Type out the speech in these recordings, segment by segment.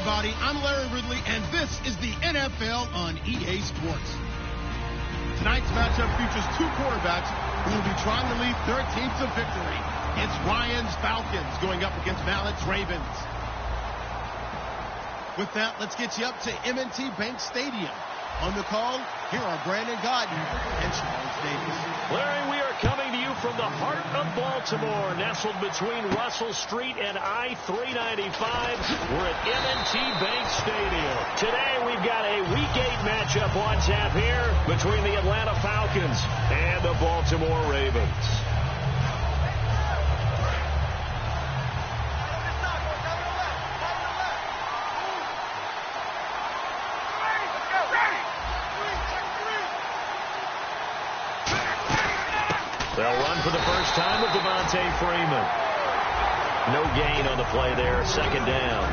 everybody. I'm Larry Ridley, and this is the NFL on EA Sports. Tonight's matchup features two quarterbacks who will be trying to lead their teams to victory. It's Ryan's Falcons going up against Mallett's Ravens. With that, let's get you up to M&T Bank Stadium. On the call, here are Brandon Godden and Charles Davis. Larry, we are coming to you from the heart of Baltimore, nestled between Russell Street and I-395. We're at M&T Bank Stadium. Today, we've got a Week 8 matchup on tap here between the Atlanta Falcons and the Baltimore Ravens. They'll run for the first time with Devontae Freeman. No gain on the play there, second down.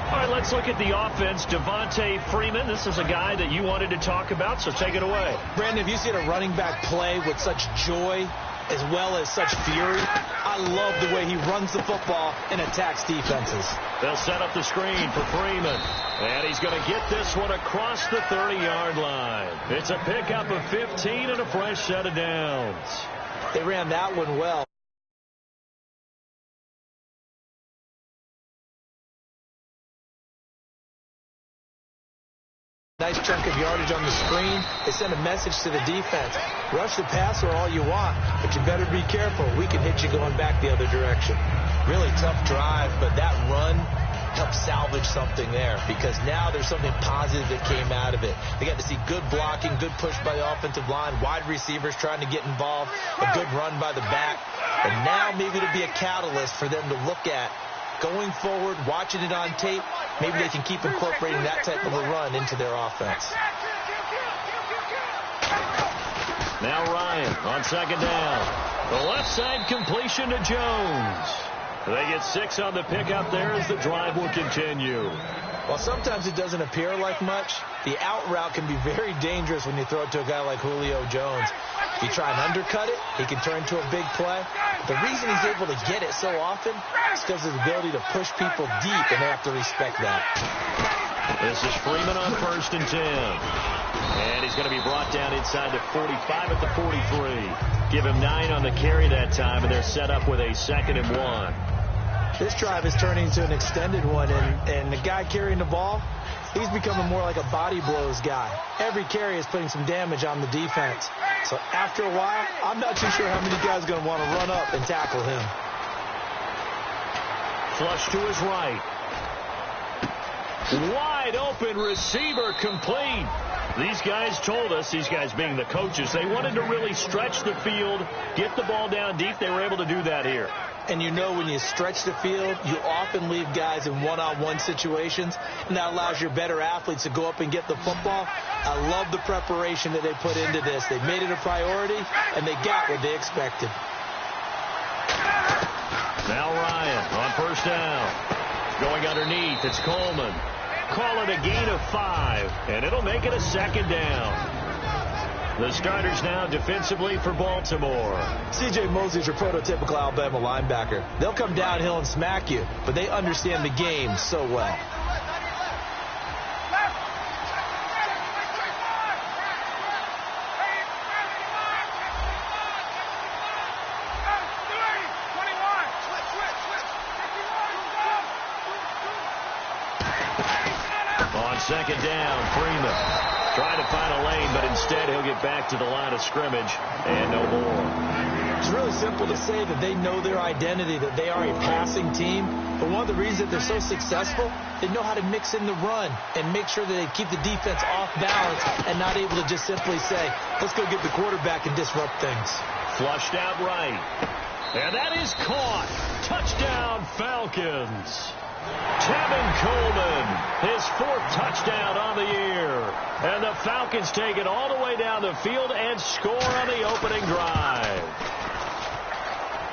All right, let's look at the offense. Devontae Freeman, this is a guy that you wanted to talk about, so take it away. Brandon, if you see a running back play with such joy as well as such fury, I love the way he runs the football and attacks defenses. They'll set up the screen for Freeman. And he's going to get this one across the 30-yard line. It's a pickup of 15 and a fresh set of downs. They ran that one well. Nice chunk of yardage on the screen. They send a message to the defense. Rush the passer all you want, but you better be careful. We can hit you going back the other direction. Really tough drive, but that run help salvage something there, because now there's something positive that came out of it. They got to see good blocking, good push by the offensive line, wide receivers trying to get involved, a good run by the back, and now maybe to be a catalyst for them to look at going forward, watching it on tape. Maybe they can keep incorporating that type of a run into their offense. Now Ryan on second down. The left side completion to Jones. They get 6 on the pickup there as the drive will continue. Well, sometimes it doesn't appear like much. The out route can be very dangerous when you throw it to a guy like Julio Jones. If you try and undercut it, he can turn into a big play. The reason he's able to get it so often is because of his ability to push people deep, and they have to respect that. This is Freeman on 1st and 10. And he's going to be brought down inside the 45 at the 43. Give him 9 on the carry that time, and they're set up with a 2nd and 1. This drive is turning into an extended one, and the guy carrying the ball, he's becoming more like a body blows guy. Every carry is putting some damage on the defense. So after a while, I'm not too sure how many guys are going to want to run up and tackle him. Flush to his right. Wide open receiver complete. These guys told us, these guys being the coaches, they wanted to really stretch the field, get the ball down deep. They were able to do that here. And you know, when you stretch the field, you often leave guys in one-on-one situations, and that allows your better athletes to go up and get the football. I love the preparation that they put into this. They made it a priority, and they got what they expected. Now Ryan on 1st down. Going underneath, it's Coleman. Call it a gain of 5, and it'll make it a 2nd down. The starters now defensively for Baltimore. C.J. Mosley's your prototypical Alabama linebacker. They'll come downhill and smack you, but they understand the game so well. On 2nd down, Freeman trying to find a lane, but instead he'll get back to the line of scrimmage and no more. It's really simple to say that they know their identity, that they are a passing team. But one of the reasons that they're so successful, they know how to mix in the run and make sure that they keep the defense off balance and not able to just simply say, let's go get the quarterback and disrupt things. Flushed out right. And that is caught. Touchdown, Falcons. Tevin Coleman, his 4th touchdown on the year. And the Falcons take it all the way down the field and score on the opening drive.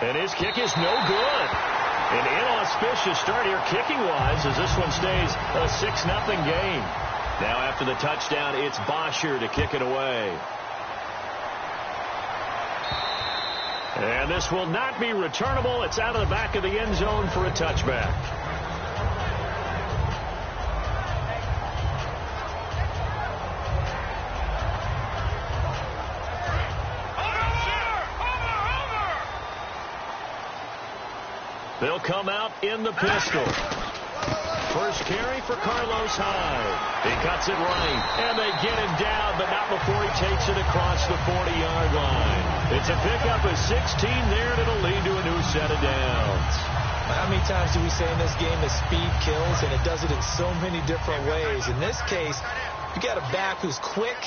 And his kick is no good. An inauspicious start here kicking-wise as this one stays a 6-0 game. Now after the touchdown, it's Bosher to kick it away. And this will not be returnable. It's out of the back of the end zone for a touchback. They'll come out in the pistol. First carry for Carlos Hyde. He cuts it right, and they get him down, but not before he takes it across the 40-yard line. It's a pickup of 16 there, and it'll lead to a new set of downs. How many times do we say in this game that speed kills, and it does it in so many different ways? In this case, you got a back who's quick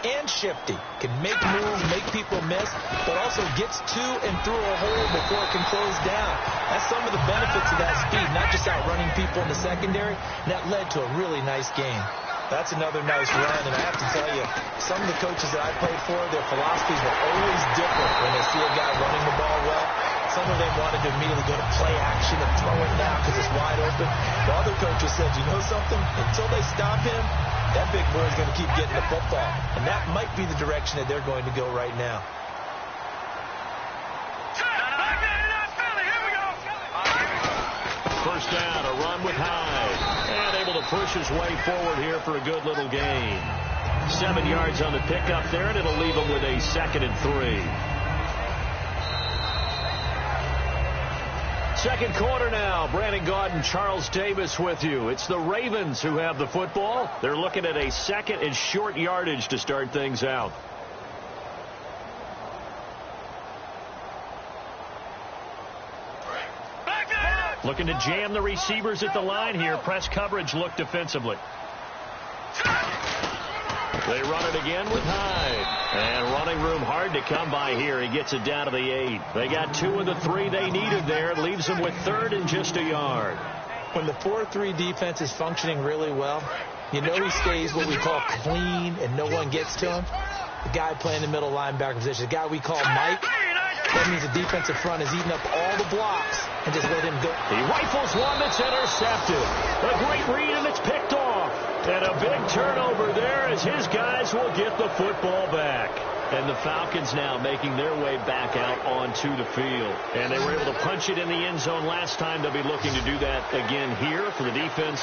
and shifty, can make moves, make people miss, but also gets to and through a hole before it can close down. That's some of the benefits of that speed, not just outrunning people in the secondary. That led to a really nice game. That's another nice run, and I have to tell you, some of the coaches that I played for, their philosophies were always different when they see a guy running the ball well. Some of them wanted to immediately go to play action and throw it now because it's wide open. The other coaches said, you know something? Until they stop him, that big boy is going to keep getting the football. And that might be the direction that they're going to go right now. First down, a run with Hyde. And able to push his way forward here for a good little gain. 7 yards on the pickup there, and it'll leave him with a 2nd and 3. Second quarter now. Brandon Gaud and Charles Davis with you. It's the Ravens who have the football. They're looking at a 2nd and short yardage to start things out. Looking to jam the receivers at the line here. Press coverage look defensively. They run it again with Hyde. And running room hard to come by here. He gets it down to the 8. They got 2 of the 3 they needed there. It leaves them with 3rd and just a yard. When the 4-3 defense is functioning really well, you know he stays what we call clean and no one gets to him. The guy playing the middle linebacker position, the guy we call Mike, that means the defensive front is eating up all the blocks and just let him go. He rifles one that's intercepted. A great read, and it's picked off. And a big turnover there as his guys will get the football back. And the Falcons now making their way back out onto the field. And they were able to punch it in the end zone last time. They'll be looking to do that again here for the defense.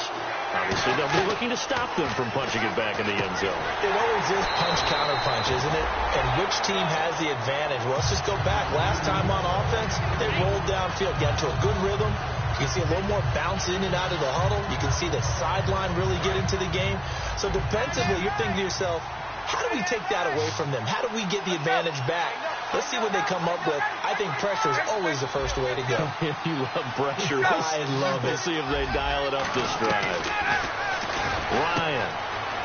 Obviously, they'll be looking to stop them from punching it back in the end zone. It always is punch-counter-punch, isn't it? And which team has the advantage? Well, let's just go back. Last time on offense, they rolled downfield, got into a good rhythm. You can see a little more bounce in and out of the huddle. You can see the sideline really get into the game. So defensively, you're thinking to yourself, how do we take that away from them? How do we get the advantage back? Let's see what they come up with. I think pressure is always the first way to go. You love pressure. I love it. We'll see if they dial it up this drive. Ryan.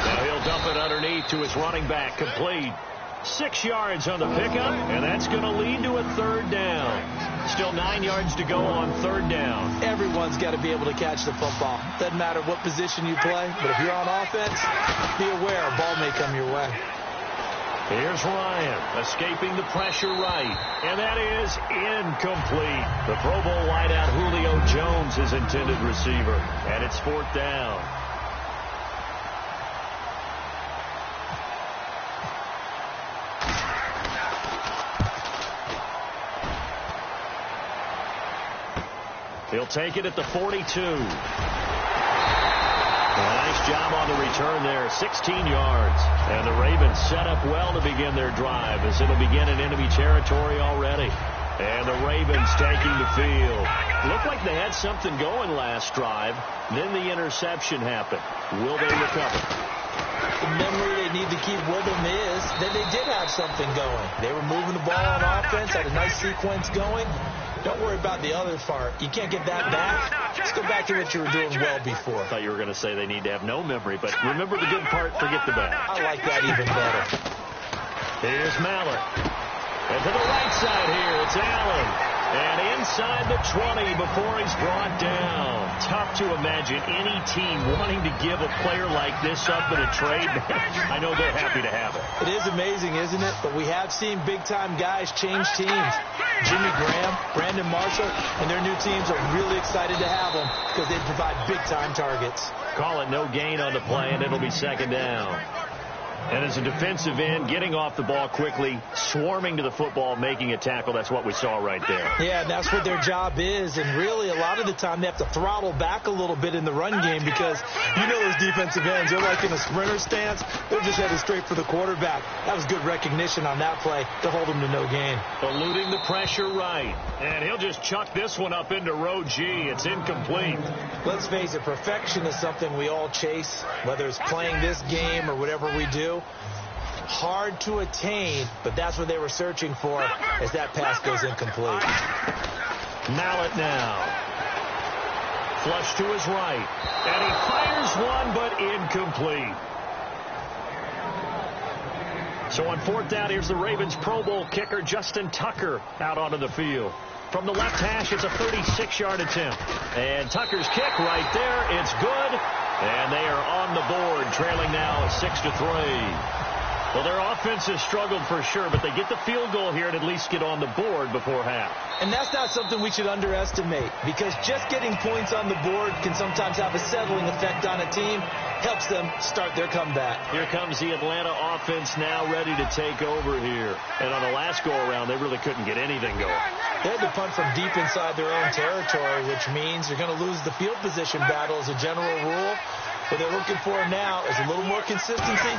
Now he'll dump it underneath to his running back. Complete. 6 yards on the pickup, and that's going to lead to a 3rd down. Still 9 yards to go on 3rd down. Everyone's got to be able to catch the football. Doesn't matter what position you play, but if you're on offense, be aware a ball may come your way. Here's Ryan escaping the pressure right, and that is incomplete. The Pro Bowl wideout Julio Jones, his intended receiver, and it's 4th down. He'll take it at the 42. Nice job on the return there, 16 yards. And the Ravens set up well to begin their drive as it'll begin in enemy territory already. And the Ravens taking the field. Looked like they had something going last drive. Then the interception happened. Will they recover? The memory they need to keep with them is that they did have something going. They were moving the ball on offense, had a nice sequence going. Don't worry about the other part. You can't get that back. Just go back to what you were doing well before. I thought you were going to say they need to have no memory, but remember the good part, forget the bad. I like that even better. Here's Mallett. And to the right side here, it's Allen. And inside the 20 before he's brought down. Tough to imagine any team wanting to give a player like this up in a trade. I know they're happy to have it. It is amazing, isn't it? But we have seen big-time guys change teams. Jimmy Graham, Brandon Marshall, and their new teams are really excited to have them because they provide big-time targets. Call it no gain on the play, and it'll be 2nd down. And as a defensive end, getting off the ball quickly, swarming to the football, making a tackle, that's what we saw right there. Yeah, and that's what their job is. And really, a lot of the time, they have to throttle back a little bit in the run game because you know those defensive ends, they're like in a sprinter stance. They're just headed straight for the quarterback. That was good recognition on that play to hold them to no gain. Eluding the pressure right. And he'll just chuck this one up into row G. It's incomplete. Let's face it, perfection is something we all chase, whether it's playing this game or whatever we do. Hard to attain, but that's what they were searching for as that pass goes incomplete. Mallet now. Flush to his right. And he fires one, but incomplete. So on fourth down, here's the Ravens Pro Bowl kicker, Justin Tucker, out onto the field. From the left hash, it's a 36-yard attempt. And Tucker's kick right there. It's good. And they are on the board, trailing now 6-3. Well, their offense has struggled for sure, but they get the field goal here and at least get on the board before half. And that's not something we should underestimate, because just getting points on the board can sometimes have a settling effect on a team. Helps them start their comeback. Here comes the Atlanta offense now ready to take over here. And on the last go-around, they really couldn't get anything going. They had to punt from deep inside their own territory, which means you're going to lose the field position battle as a general rule. What they're looking for now is a little more consistency,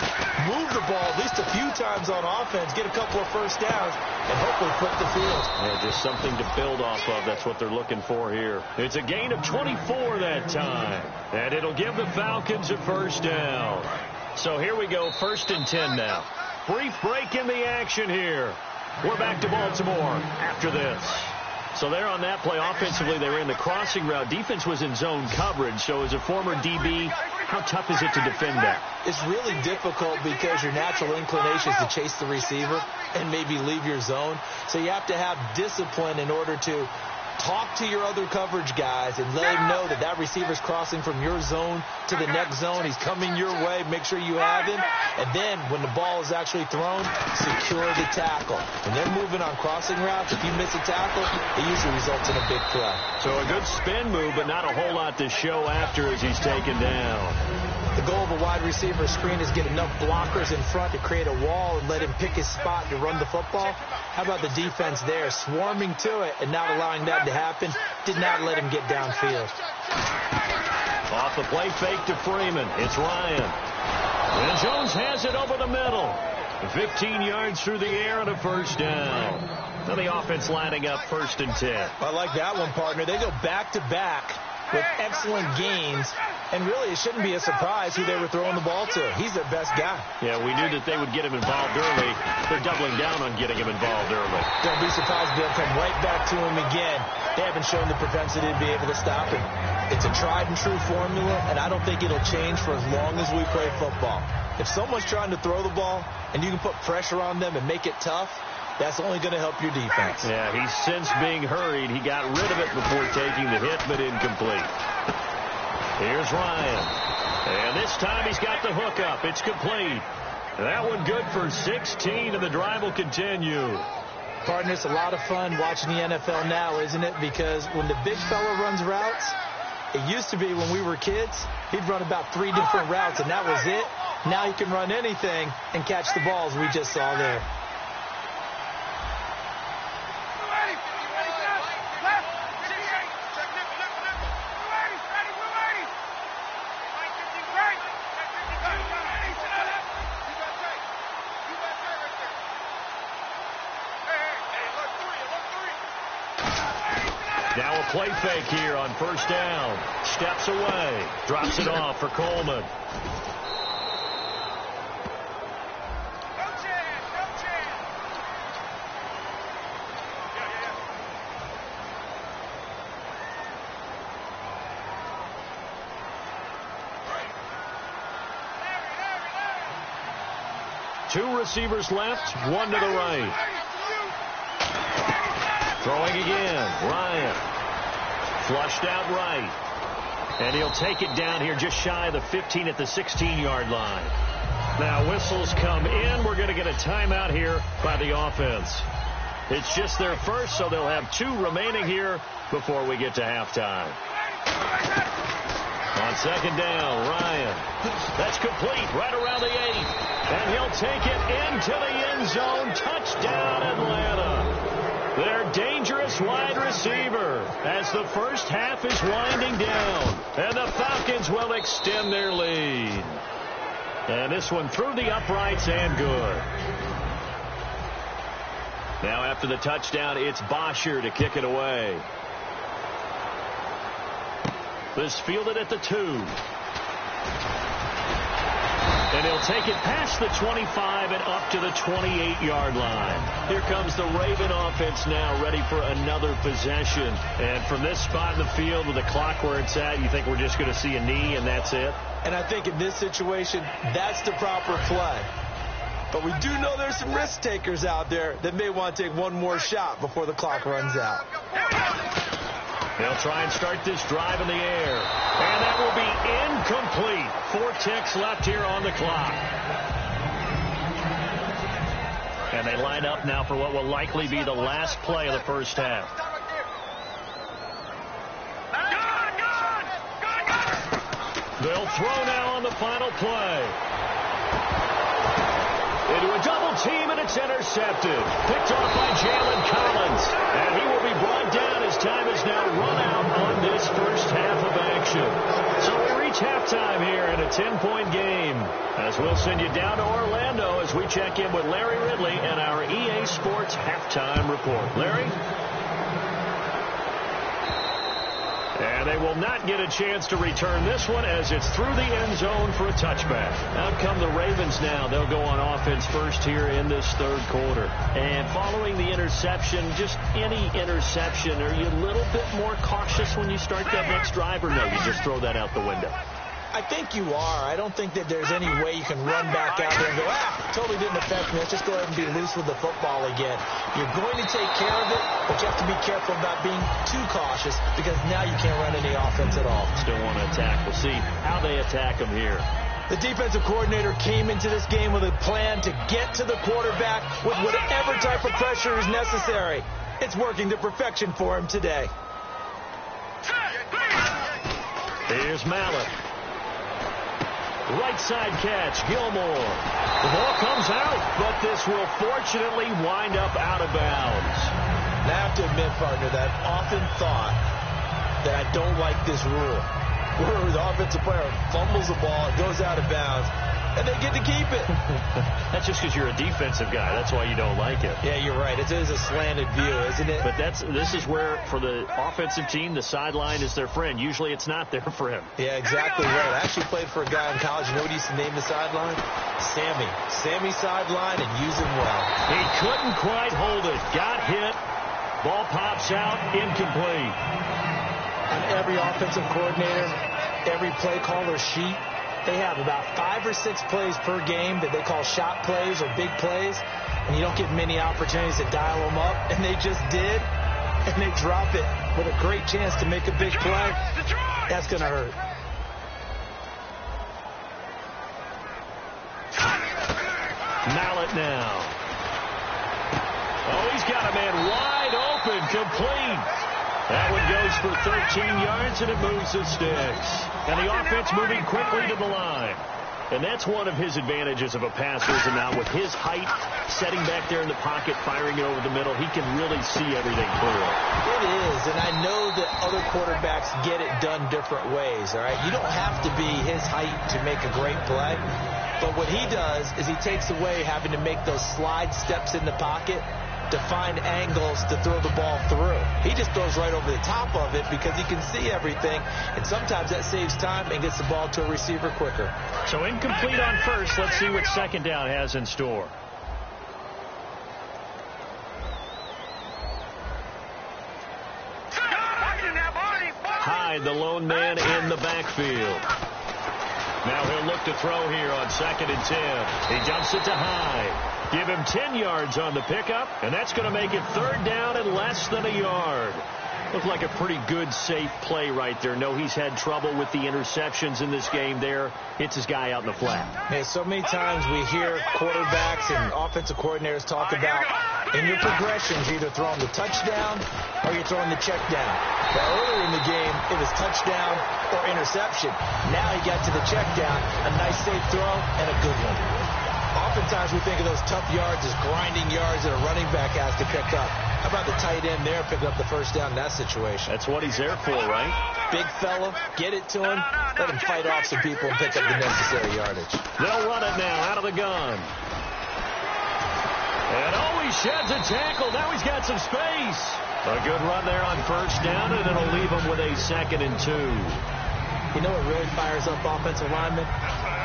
move the ball at least a few times on offense, get a couple of first downs, and hopefully flip the field. Yeah, just something to build off of. That's what they're looking for here. It's a gain of 24 that time, and it'll give the Falcons a first down. So here we go, 1st and 10 now. Brief break in the action here. We're back to Baltimore after this. So there on that play, offensively, they ran the crossing route. Defense was in zone coverage. So as a former DB, how tough is it to defend that? It's really difficult because your natural inclination is to chase the receiver and maybe leave your zone. So you have to have discipline in order to talk to your other coverage guys and let him know that that receiver's crossing from your zone to the next zone. He's coming your way. Make sure you have him. And then when the ball is actually thrown, secure the tackle. When they're moving on crossing routes, if you miss a tackle, it usually results in a big play. So a good spin move, but not a whole lot to show after as he's taken down. The goal of a wide receiver screen is get enough blockers in front to create a wall and let him pick his spot to run the football. How about the defense there, swarming to it and not allowing that to happen? Did not let him get downfield. Off the play fake to Freeman. It's Ryan. And Jones has it over the middle. 15 yards through the air and a first down. Now the offense lining up 1st and 10. I like that one, partner. They go back-to-back with excellent gains. And really, it shouldn't be a surprise who they were throwing the ball to. He's their best guy. Yeah, we knew that they would get him involved early. They're doubling down on getting him involved early. Don't be surprised if they'll come right back to him again. They haven't shown the propensity to be able to stop him. It's a tried-and-true formula, and I don't think it'll change for as long as we play football. If someone's trying to throw the ball and you can put pressure on them and make it tough, that's only going to help your defense. Yeah, he's since being hurried. He got rid of it before taking the hit, but incomplete. Here's Ryan. And this time he's got the hook up. It's complete. That one good for 16, and the drive will continue. Partner, it's a lot of fun watching the NFL now, isn't it? Because when the big fella runs routes, it used to be when we were kids, he'd run about 3 different routes, and that was it. Now he can run anything and catch the balls we just saw there. Now a play fake here on 1st down. Steps away. Drops it off for Coleman. Two receivers left, one to the right. Throwing again, Ryan. Flushed out right. And he'll take it down here just shy of the 15 at the 16-yard line. Now whistles come in. We're going to get a timeout here by the offense. It's just their first, so they'll have 2 remaining here before we get to halftime. On On second down, Ryan. That's complete right around the 8. And he'll take it into the end zone. Touchdown, Atlanta. Their dangerous wide receiver as the first half is winding down. And the Falcons will extend their lead. And this one through the uprights and good. Now after the touchdown, it's Bosher to kick it away. This fielded at the 2. And he'll take it past the 25 and up to the 28-yard line. Here comes the Raven offense now, ready for another possession. And from this spot in the field with the clock where it's at, you think we're just going to see a knee and that's it? And I think in this situation, that's the proper play. But we do know there's some risk takers out there that may want to take one more shot before the clock runs out. They'll try and start this drive in the air. And that will be incomplete. 4 ticks left here on the clock. And they line up now for what will likely be the last play of the first half. They'll throw now on the final play. Into a double team, and it's intercepted. Picked off by Jalen Collins. And he will be brought down as time is now run out on this first half of action. So we reach halftime here in a 10-point game. As we'll send you down to Orlando as we check in with Larry Ridley and our EA Sports halftime report. Larry? And they will not get a chance to return this one as it's through the end zone for a touchback. Out come the Ravens now. They'll go on offense first here in this third quarter. And following the interception, just any interception, are you a little bit more cautious when you start that next drive, or no, you just throw that out the window? I think you are. I don't think that there's any way you can run back out there and go, totally didn't affect me. Let's just go ahead and be loose with the football again. You're going to take care of it, but you have to be careful about being too cautious because now you can't run any offense at all. Still want to attack. We'll see how they attack them here. The defensive coordinator came into this game with a plan to get to the quarterback with whatever type of pressure is necessary. It's working to perfection for him today. Here's Mallett. Right side catch, Gilmore. The ball comes out, but this will fortunately wind up out of bounds. And I have to admit, partner, that I've often thought that I don't like this rule. Where the offensive player fumbles the ball, it goes out of bounds, and they get to keep it. That's just because you're a defensive guy. That's why you don't like it. Yeah, you're right. It is a slanted view, isn't it? But this is where, for the offensive team, the sideline is their friend. Usually it's not there for him. Yeah, exactly right. I actually played for a guy in college. You know what he used to name the sideline? Sammy. Sammy sideline, and use him well. He couldn't quite hold it. Got hit. Ball pops out. Incomplete. On every offensive coordinator, every play caller sheet, they have about 5 or 6 plays per game that they call shot plays or big plays, and you don't get many opportunities to dial them up, and they just did, and they drop it with a great chance to make a big play. That's going to hurt. Mallett now. Oh, he's got a man wide open, complete. That one goes for 13 yards, and it moves the sticks. And the offense moving quickly to the line. And that's one of his advantages of a passer, is now with his height, setting back there in the pocket, firing it over the middle, he can really see everything clear. It is, and I know that other quarterbacks get it done different ways, all right? You don't have to be his height to make a great play. But what he does is he takes away having to make those slide steps in the pocket to find angles to throw the ball through. He just throws right over the top of it because he can see everything, and sometimes that saves time and gets the ball to a receiver quicker. So incomplete on first. Let's see what second down has in store. Hyde, the lone man in the backfield. Now he'll look to throw here on 2nd and 10. He jumps it to Hyde. Give him 10 yards on the pickup, and that's going to make it 3rd down and less than a yard. Looked like a pretty good, safe play right there. No, he's had trouble with the interceptions in this game there. Hits his guy out in the flat. Man, so many times we hear quarterbacks and offensive coordinators talk about in your progressions, you're either throwing the touchdown or you're throwing the check down. But earlier in the game, it was touchdown or interception. Now he got to the check down, a nice safe throw, and a good one. Oftentimes we think of those tough yards as grinding yards that a running back has to pick up. How about the tight end there picking up the first down in that situation? That's what he's there for, right? Big fella, get it to him, let him fight off some people and pick up the necessary yardage. They'll run it now out of the gun. And he sheds a tackle. Now he's got some space. A good run there on first down, and it'll leave him with a 2nd and 2. You know what really fires up offensive linemen?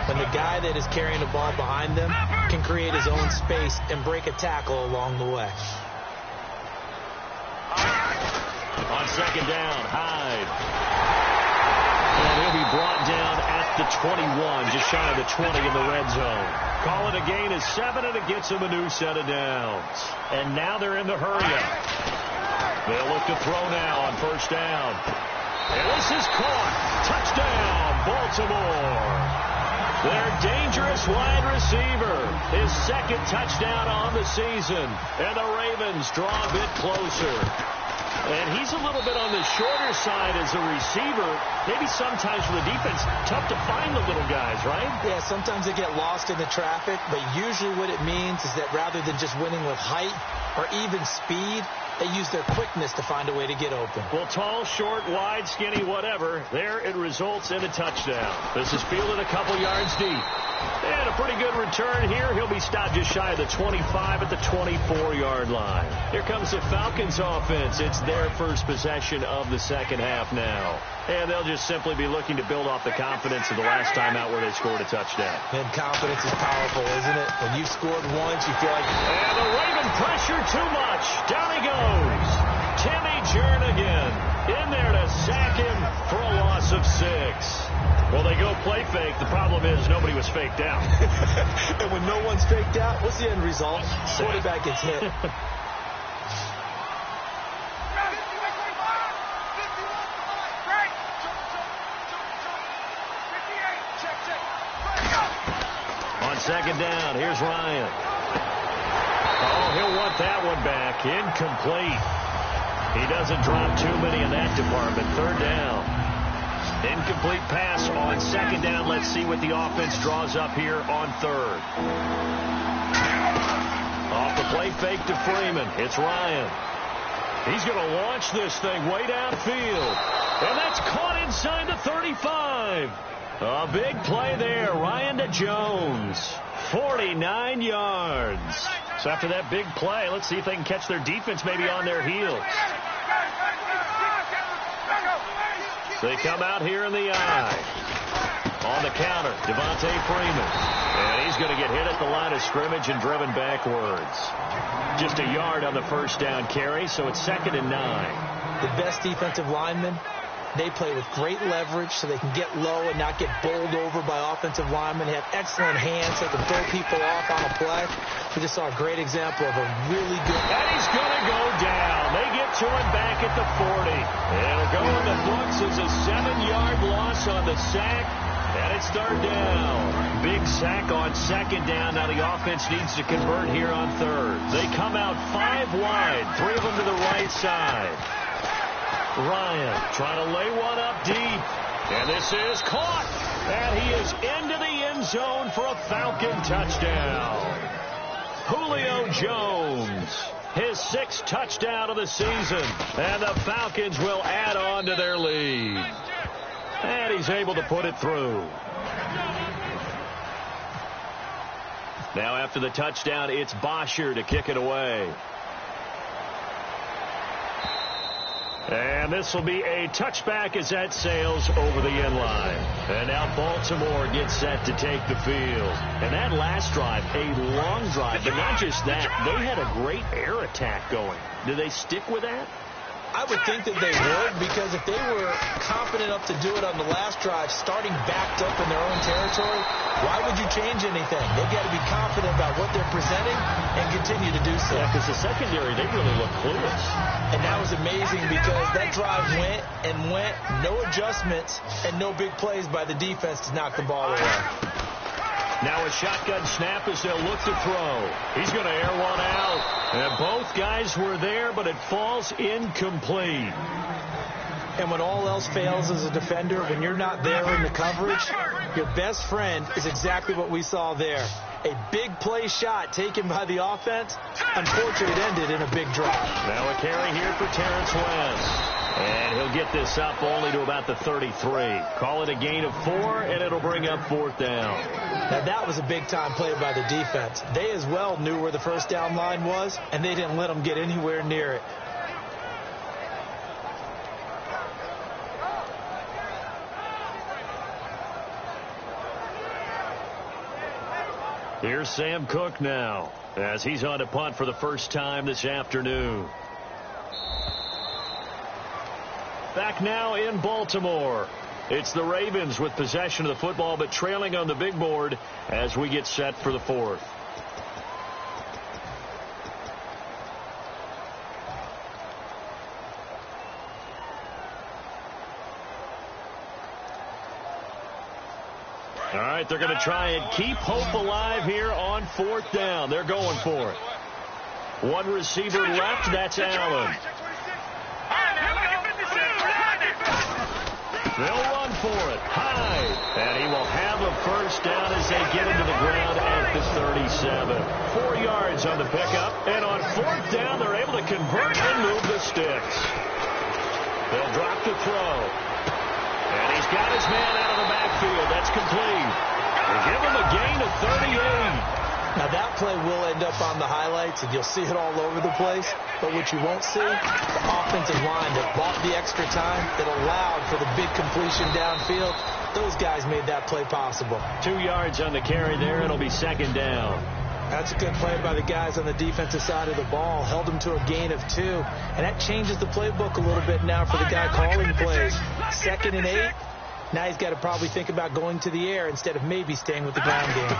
When the guy that is carrying the ball behind them can create his own space and break a tackle along the way. On 2nd down, Hyde. And he'll be brought down at the 21, just shy of the 20 in the red zone. Call it a gain of 7, and it gets him a new set of downs. And now they're in the hurry-up. They'll look to throw now on first down. And this is caught. Touchdown, Baltimore. Their dangerous wide receiver. His 2nd touchdown on the season. And the Ravens draw a bit closer. And he's a little bit on the shorter side as a receiver. Maybe sometimes for the defense, tough to find the little guys, right? Yeah, sometimes they get lost in the traffic, but usually what it means is that rather than just winning with height or even speed, they use their quickness to find a way to get open. Well, tall, short, wide, skinny, whatever. There it results in a touchdown. This is fielded a couple yards deep. And a pretty good return here. He'll be stopped just shy of the 25 at the 24-yard line. Here comes the Falcons offense. It's their first possession of the second half now. And they'll just simply be looking to build off the confidence of the last time out where they scored a touchdown. And confidence is powerful, isn't it? When you've scored once, you feel like... And the Raven pressure too much. Down he goes. Timmy Jernigan in there to sack him for a loss of 6. Well, they go play fake. The problem is nobody was faked out. And when no one's faked out, what's the end result? Quarterback gets hit. On 2nd down, here's Ryan. Oh, he'll want that one back. Incomplete. He doesn't drop too many in that department. 3rd down. Incomplete pass on 2nd down. Let's see what the offense draws up here on 3rd. Off the play fake to Freeman. It's Ryan. He's going to launch this thing way downfield. And that's caught inside the 35. A big play there. Ryan to Jones. 49 yards. So after that big play, let's see if they can catch their defense maybe on their heels. They come out here in the eye. On the counter, Devontae Freeman. And he's going to get hit at the line of scrimmage and driven backwards. Just a yard on the first down carry, so it's 2nd and 9. The best defensive linemen, they play with great leverage so they can get low and not get bowled over by offensive linemen. They have excellent hands so they can throw people off on a play. We just saw a great example of a really good... And he's going to go down. They get to him back at the 40. It'll go in the books as a 7-yard loss on the sack. And it's 3rd down. Big sack on 2nd down. Now the offense needs to convert here on 3rd. They come out 5 wide. 3 of them to the right side. Ryan trying to lay one up deep. And this is caught. And he is into the end zone for a Falcon touchdown. Julio Jones, his 6th touchdown of the season. And the Falcons will add on to their lead. And he's able to put it through. Now after the touchdown, it's Bosher to kick it away. And this will be a touchback as that sails over the end line. And now Baltimore gets set to take the field. And that last drive, a long drive, but not just that. They had a great air attack going. Do they stick with that? I would think that they would, because if they were confident enough to do it on the last drive, starting backed up in their own territory, why would you change anything? They've got to be confident about what they're presenting and continue to do so. Yeah, because the secondary, they really look clueless. And that was amazing because that drive went and went, no adjustments, and no big plays by the defense to knock the ball away. Now a shotgun snap as they'll look to throw. He's going to air one out. And both guys were there, but it falls incomplete. And when all else fails as a defender, when you're not there in the coverage, your best friend is exactly what we saw there. A big play shot taken by the offense. Unfortunately, it ended in a big drop. Now a carry here for Terrence West. And he'll get this up only to about the 33. Call it a gain of 4, and it'll bring up 4th down. Now, that was a big-time play by the defense. They as well knew where the first down line was, and they didn't let them get anywhere near it. Here's Sam Cook now, as he's on to punt for the first time this afternoon. Back now in Baltimore. It's the Ravens with possession of the football, but trailing on the big board as we get set for the 4th. All right, they're going to try and keep hope alive here on 4th down. They're going for it. One receiver left, that's Allen. They'll run for it. High. And he will have a first down as they get into the ground at the 37. 4 yards on the pickup. And on 4th down, they're able to convert and move the sticks. They'll drop the throw. And he's got his man out of the backfield. That's complete. They give him a gain of 38. Now, that play will end up on the highlights, and you'll see it all over the place. But what you won't see, the offensive line that bought the extra time, that allowed for the big completion downfield, those guys made that play possible. 2 yards on the carry there. It'll be 2nd down. That's a good play by the guys on the defensive side of the ball. Held them to a gain of 2. And that changes the playbook a little bit now for the guy calling plays. 2nd and 8. Now he's got to probably think about going to the air instead of maybe staying with the ground game.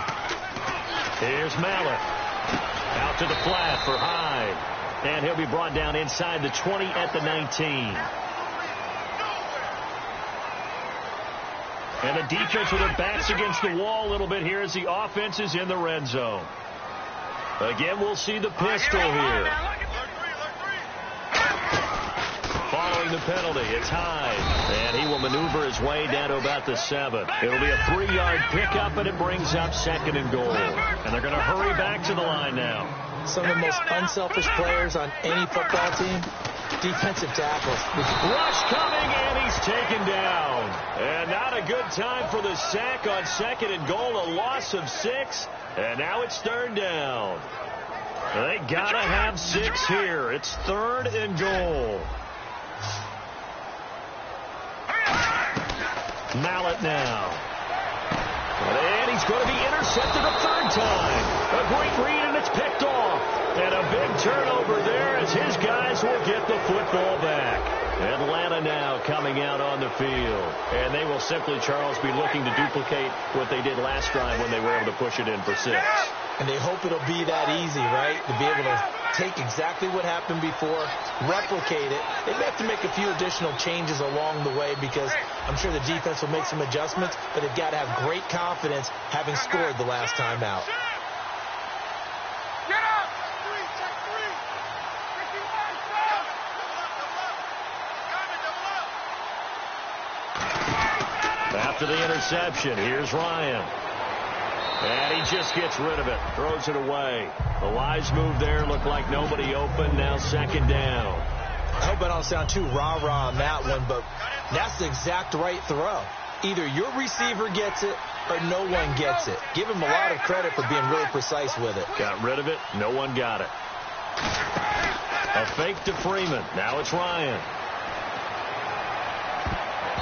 Here's Mallett. Out to the flat for Hyde. And he'll be brought down inside the 20 at the 19. And the defense with their backs against the wall a little bit here as the offense is in the red zone. Again, we'll see the pistol here. Following the penalty, it's Hyde. And he will maneuver his way down to about the 7. It'll be a 3-yard pickup, and it brings up 2nd and goal. And they're going to hurry back to the line now. Some of the most unselfish players on any football team, defensive tackles. Rush coming, and he's taken down. And not a good time for the sack on 2nd and goal, a loss of 6. And now it's 3rd down. They got to have 6 here. It's 3rd and goal. Mallett now. And he's going to be intercepted a 3rd time. A great read, and it's picked off. And a big turnover there as his guys will get the football back. Atlanta now coming out on the field. And they will simply, Charles, be looking to duplicate what they did last drive when they were able to push it in for 6. And they hope it'll be that easy, right? To be able to take exactly what happened before, replicate it. They may have to make a few additional changes along the way because I'm sure the defense will make some adjustments, but they've got to have great confidence having scored the last time out. After the interception, here's Ryan. And he just gets rid of it, throws it away. The wise move there, looked like nobody open, now 2nd down. I hope I don't sound too rah-rah on that one, but that's the exact right throw. Either your receiver gets it or no one gets it. Give him a lot of credit for being really precise with it. Got rid of it, no one got it. A fake to Freeman, now it's Ryan.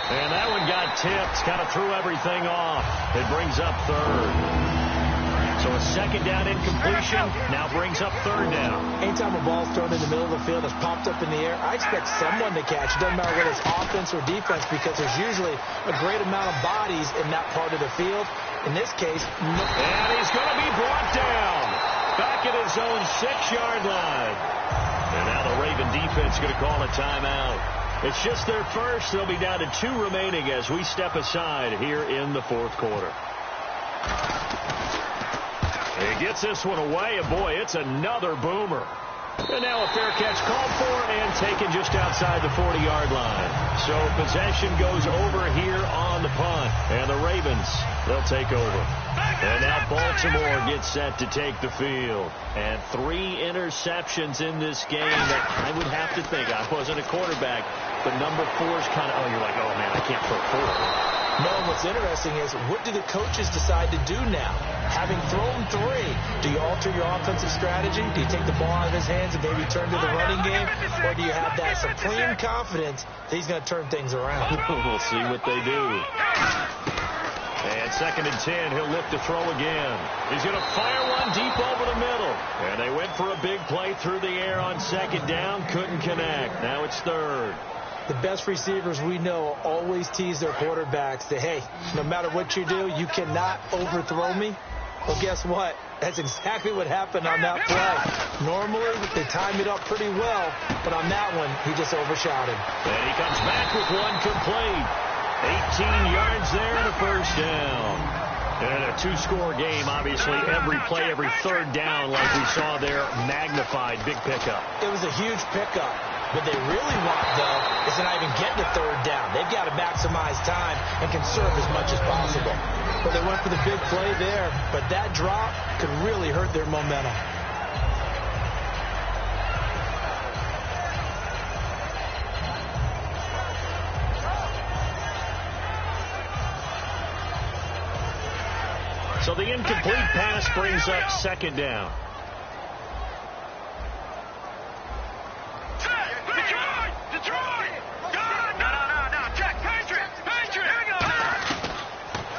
And that one got tipped, kind of threw everything off. It brings up 3rd. So a second down incompletion now brings up third down. Anytime a ball's thrown in the middle of the field, it's popped up in the air, I expect someone to catch. It doesn't matter whether it's offense or defense, because there's usually a great amount of bodies in that part of the field. In this case, no. And he's going to be brought down back at his own 6-yard line. And now the Raven defense going to call a timeout. It's just their first. They'll be down to 2 remaining as we step aside here in the fourth quarter. He gets this one away, and boy, it's another boomer. And now a fair catch called for and taken just outside the 40-yard line. So possession goes over here on the punt, and the Ravens, they'll take over. And now Baltimore gets set to take the field. And 3 interceptions in this game that I would have to think. I wasn't a quarterback, but number 4 is kind of, you're like, oh, man, I can't throw 4. No, and what's interesting is, what do the coaches decide to do now? Having thrown 3, do you alter your offensive strategy? Do you take the ball out of his hands and maybe turn to the running game? Or do you have that supreme confidence that he's going to turn things around? We'll see what they do. And 2nd and 10, he'll look to throw again. He's going to fire one deep over the middle. And they went for a big play through the air on 2nd down. Couldn't connect. Now it's 3rd. The best receivers we know always tease their quarterbacks that, hey, no matter what you do, you cannot overthrow me. Well, guess what? That's exactly what happened on that play. Normally, they time it up pretty well, but on that one, he just overshot him. And he comes back with one complete. 18 yards there and a first down. And a 2-score game, obviously, every play, every 3rd down, like we saw there, magnified, big pickup. It was a huge pickup. What they really want, though, is to not even get to 3rd down. They've got to maximize time and conserve as much as possible. But they went for the big play there, but that drop could really hurt their momentum. So the incomplete pass brings up 2nd down.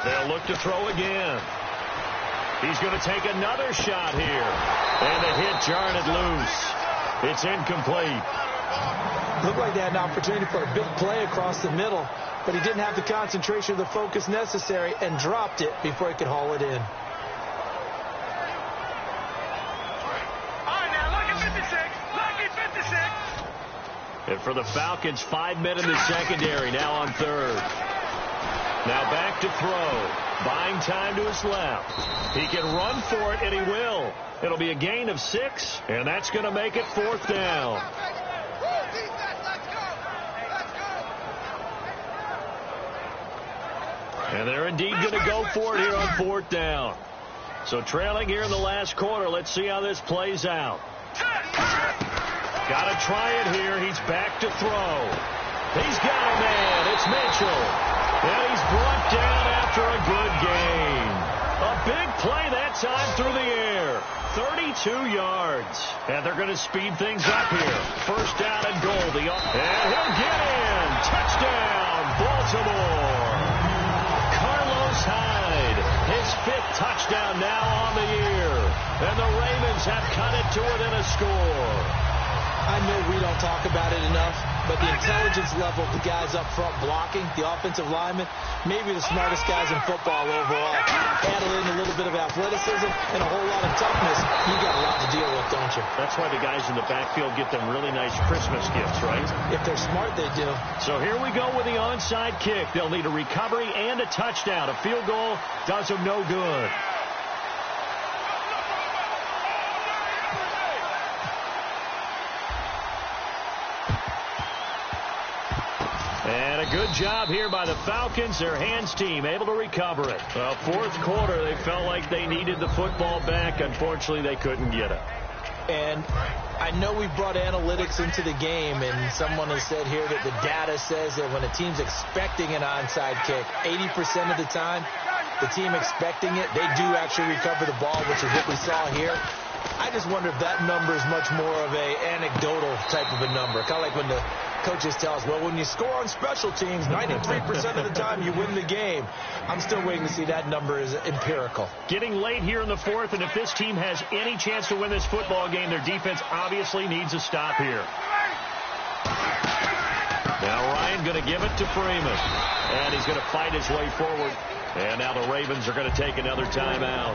They'll look to throw again. He's going to take another shot here. And the hit jarred loose. It's incomplete. Looked like they had an opportunity for a big play across the middle, but he didn't have the concentration or the focus necessary and dropped it before he could haul it in. And for the Falcons, 5 men in the secondary, now on 3rd. Now back to throw. Buying time to his left. He can run for it, and he will. It'll be a gain of 6, and that's going to make it 4th down. And they're indeed going to go for it here on 4th down. So trailing here in the last quarter. Let's see how this plays out. Got to try it here. He's back to throw. He's got a man. It's Mitchell. And he's brought down after a good gain. A big play that time through the air. 32 yards. And they're going to speed things up here. First down and goal. And he'll get in. Touchdown, Baltimore. Carlos Hyde. His 5th touchdown now on the year. And the Ravens have cut it to within a score. I know we don't talk about it enough, but the intelligence level of the guys up front blocking, the offensive linemen, maybe the smartest guys in football overall. Add in a little bit of athleticism and a whole lot of toughness. You got a lot to deal with, don't you? That's why the guys in the backfield get them really nice Christmas gifts, right? If they're smart, they do. So here we go with the onside kick. They'll need a recovery and a touchdown. A field goal does them no good. And a good job here by the Falcons. Their hands team able to recover it. Well, 4th quarter, they felt like they needed the football back. Unfortunately, they couldn't get it. And I know we brought analytics into the game, and someone has said here that the data says that when a team's expecting an onside kick, 80% of the time, the team expecting it, they do actually recover the ball, which is what we saw here. I just wonder if that number is much more of a anecdotal type of a number. Kind of like when the coaches tell us, well, when you score on special teams, 93% of the time you win the game. I'm still waiting to see that number is empirical. Getting late here in the fourth, and if this team has any chance to win this football game, their defense obviously needs a stop here. Now Ryan going to give it to Freeman, and he's going to fight his way forward. And now the Ravens are going to take another timeout.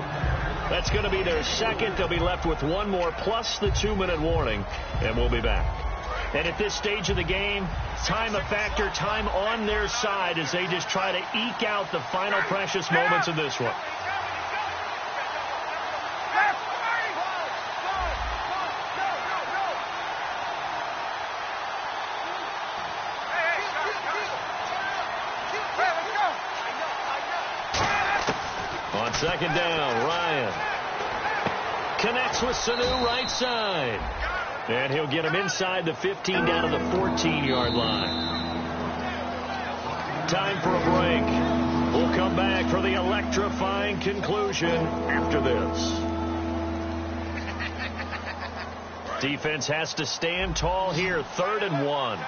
That's going to be their second. They'll be left with one more plus the 2-minute warning, and we'll be back. And at this stage of the game, time a factor, time on their side as they just try to eke out the final precious moments of this one. On second down, Ryan connects with Sanu right side. And he'll get him inside the 15 down to the 14-yard line. Time for a break. We'll come back for the electrifying conclusion after this. Defense has to stand tall here, 3rd and 1.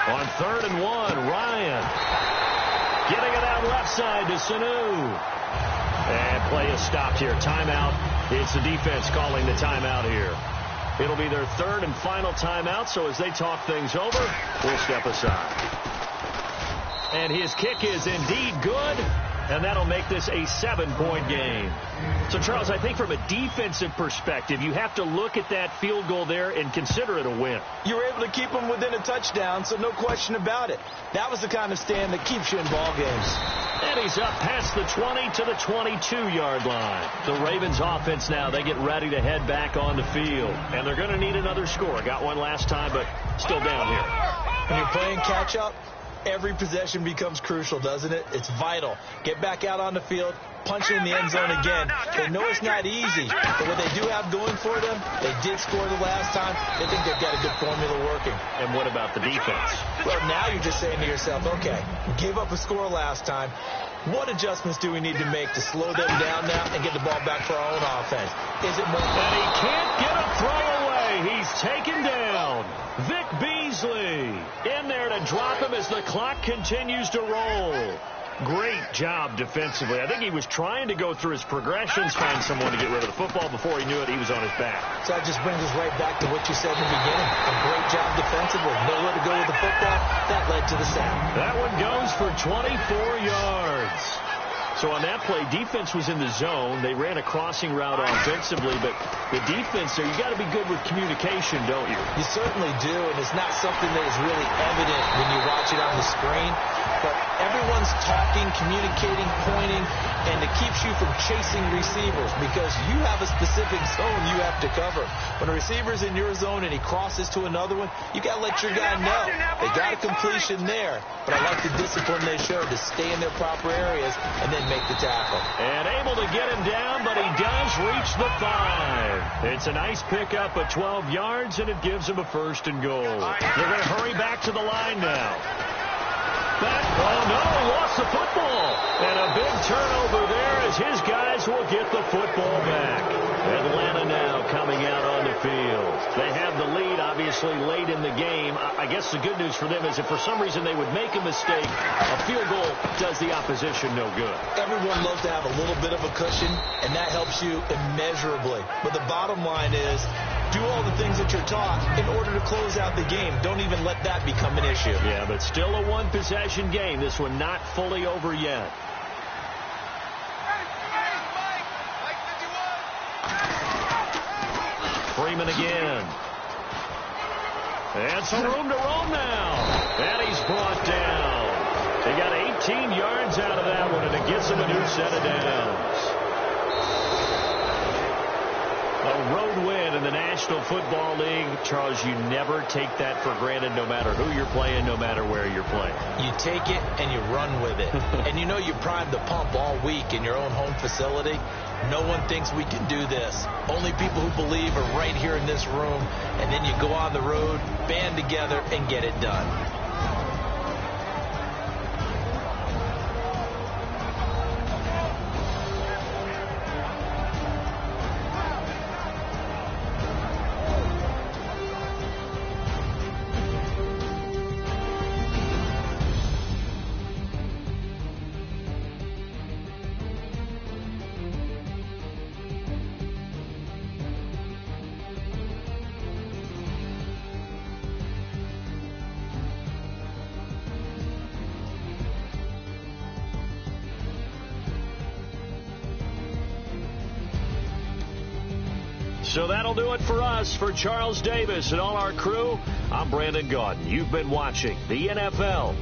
On 3rd and 1, Ryan getting it out left side to Sanu. And play is stopped here. Timeout. It's the defense calling the timeout here. It'll be their 3rd and final timeout, so as they talk things over, we'll step aside. And his kick is indeed good, and that'll make this a 7-point game. So, Charles, I think from a defensive perspective, you have to look at that field goal there and consider it a win. You were able to keep them within a touchdown, so no question about it. That was the kind of stand that keeps you in ball games. And he's up past the 20 to the 22-yard line. The Ravens offense now, they get ready to head back on the field. And they're going to need another score. Got one last time, but still down here. When you're playing catch-up, every possession becomes crucial, doesn't it? It's vital. Get back out on the field, punch it in the end zone again. They know it's not easy, but what they do have going for them, they did score the last time. They think they've got a good formula working. And what about the defense? Well, now you're just saying to yourself, okay, gave up a score last time. What adjustments do we need to make to slow them down now and get the ball back for our own offense? Is it more? And he can't get a throw away. He's taken down. Vic Beasley in there to drop him as the clock continues to roll. Great job defensively. I think he was trying to go through his progressions, find someone to get rid of the football. Before he knew it, he was on his back. So that just brings us right back to what you said in the beginning. A great job defensively. Nowhere to go with the football. That led to the sack. That one goes for 24 yards. So on that play, defense was in the zone. They ran a crossing route offensively, but the defense there, you got to be good with communication, don't you? You certainly do, and it's not something that is really evident when you watch it on the screen. But everyone's talking, communicating, pointing, and it keeps you from chasing receivers because you have a specific zone you have to cover. When a receiver's in your zone and he crosses to another one, you got to let your guy know. They got a completion there, but I like the discipline they showed to stay in their proper areas and then make the tackle. And able to get him down, but he does reach the 5. It's a nice pickup of 12 yards, and it gives him a 1st and goal. They're going to hurry back to the line now. Oh, no, he lost the football. And a big turnover there as his guys will get the football back. Atlanta now coming out on the field. They have the lead, obviously, late in the game. I guess the good news for them is if for some reason they would make a mistake, a field goal does the opposition no good. Everyone loves to have a little bit of a cushion, and that helps you immeasurably. But the bottom line is, do all the things that you're taught in order to close out the game. Don't even let that become an issue. Yeah, but still a one-possession game. This one not fully over yet. Freeman again. And some room to roam now. And he's brought down. They got 18 yards out of that one, and it gets him a new set of downs. A road win in the National Football League. Charles, you never take that for granted no matter who you're playing, no matter where you're playing. You take it and you run with it. And you know you primed the pump all week in your own home facility. No one thinks we can do this. Only people who believe are right here in this room. And then you go on the road, band together, and get it done. So that'll do it for us. For Charles Davis and all our crew, I'm Brandon Gaudin. You've been watching the NFL